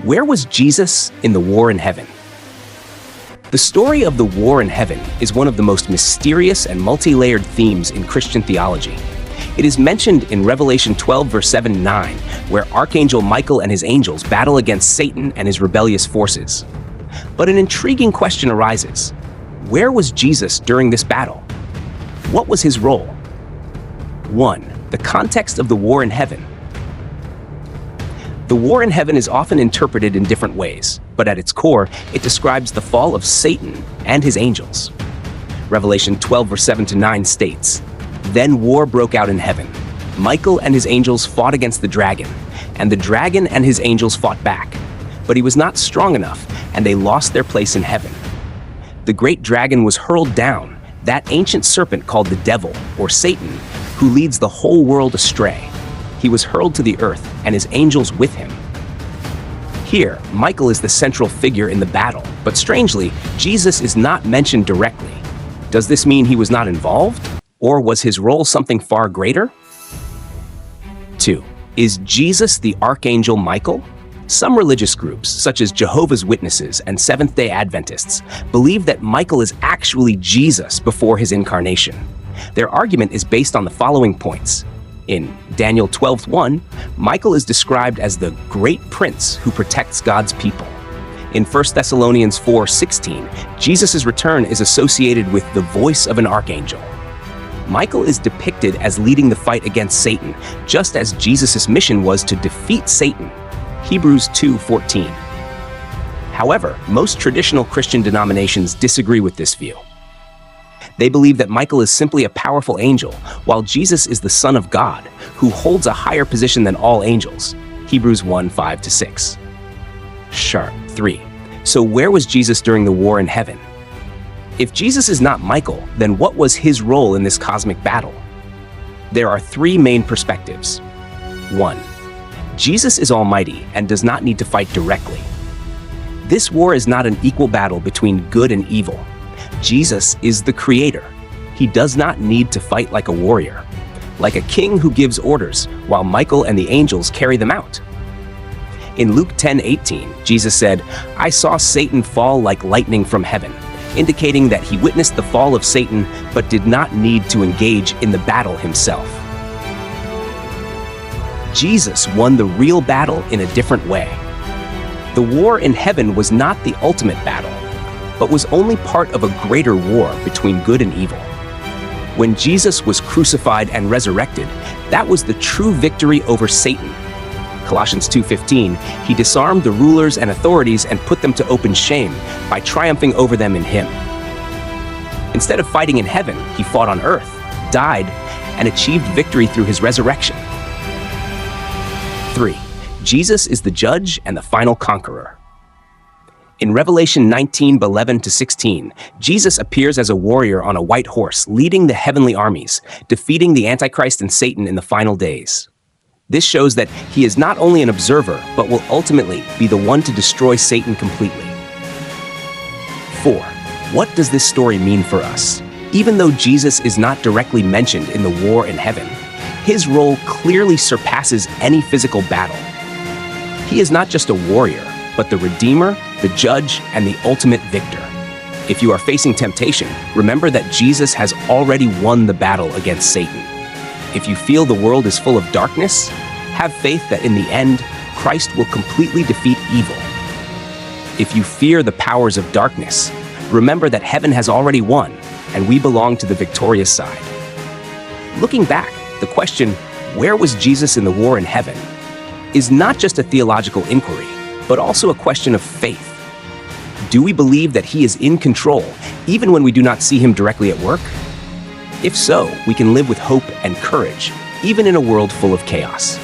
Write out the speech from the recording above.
Where was Jesus in the war in heaven? The story of the war in heaven is one of the most mysterious and multi-layered themes in Christian theology. It is mentioned in Revelation 12, verse 7-9, where Archangel Michael and his angels battle against Satan and his rebellious forces. But an intriguing question arises. Where was Jesus during this battle? What was his role? 1. The context of the war in heaven. The war in heaven is often interpreted in different ways, but at its core, it describes the fall of Satan and his angels. Revelation 12, verse 7-9 states, "Then war broke out in heaven. Michael and his angels fought against the dragon, and the dragon and his angels fought back. But he was not strong enough, and they lost their place in heaven. The great dragon was hurled down, that ancient serpent called the devil, or Satan, who leads the whole world astray. He was hurled to the earth, and his angels with him." Here, Michael is the central figure in the battle, but strangely, Jesus is not mentioned directly. Does this mean he was not involved? Or was his role something far greater? 2. Is Jesus the Archangel Michael? Some religious groups, such as Jehovah's Witnesses and Seventh-day Adventists, believe that Michael is actually Jesus before his incarnation. Their argument is based on the following points. In Daniel 12:1, Michael is described as the great prince who protects God's people. In 1 Thessalonians 4:16, Jesus' return is associated with the voice of an archangel. Michael is depicted as leading the fight against Satan, just as Jesus' mission was to defeat Satan. Hebrews 2:14. However, most traditional Christian denominations disagree with this view. They believe that Michael is simply a powerful angel, while Jesus is the Son of God, who holds a higher position than all angels. Hebrews 1:5-6. 3. So where was Jesus during the war in heaven? If Jesus is not Michael, then what was his role in this cosmic battle? There are three main perspectives. 1. Jesus is almighty and does not need to fight directly. This war is not an equal battle between good and evil. Jesus is the creator. He does not need to fight like a warrior, like a king who gives orders, while Michael and the angels carry them out. In Luke 10:18, Jesus said, "I saw Satan fall like lightning from heaven," indicating that he witnessed the fall of Satan but did not need to engage in the battle himself. Jesus won the real battle in a different way. The war in heaven was not the ultimate battle, but was only part of a greater war between good and evil. When Jesus was crucified and resurrected, that was the true victory over Satan. Colossians 2:15, he disarmed the rulers and authorities and put them to open shame by triumphing over them in him. Instead of fighting in heaven, he fought on earth, died, and achieved victory through his resurrection. 3. Jesus is the judge and the final conqueror. In Revelation 19:11-16, Jesus appears as a warrior on a white horse, leading the heavenly armies, defeating the Antichrist and Satan in the final days. This shows that he is not only an observer, but will ultimately be the one to destroy Satan completely. 4. What does this story mean for us? Even though Jesus is not directly mentioned in the war in heaven, his role clearly surpasses any physical battle. He is not just a warrior, but the Redeemer, the Judge, and the ultimate victor. If you are facing temptation, remember that Jesus has already won the battle against Satan. If you feel the world is full of darkness, have faith that in the end, Christ will completely defeat evil. If you fear the powers of darkness, remember that heaven has already won, and we belong to the victorious side. Looking back, the question, where was Jesus in the war in heaven, is not just a theological inquiry, but also a question of faith. Do we believe that he is in control, even when we do not see him directly at work? If so, we can live with hope and courage, even in a world full of chaos.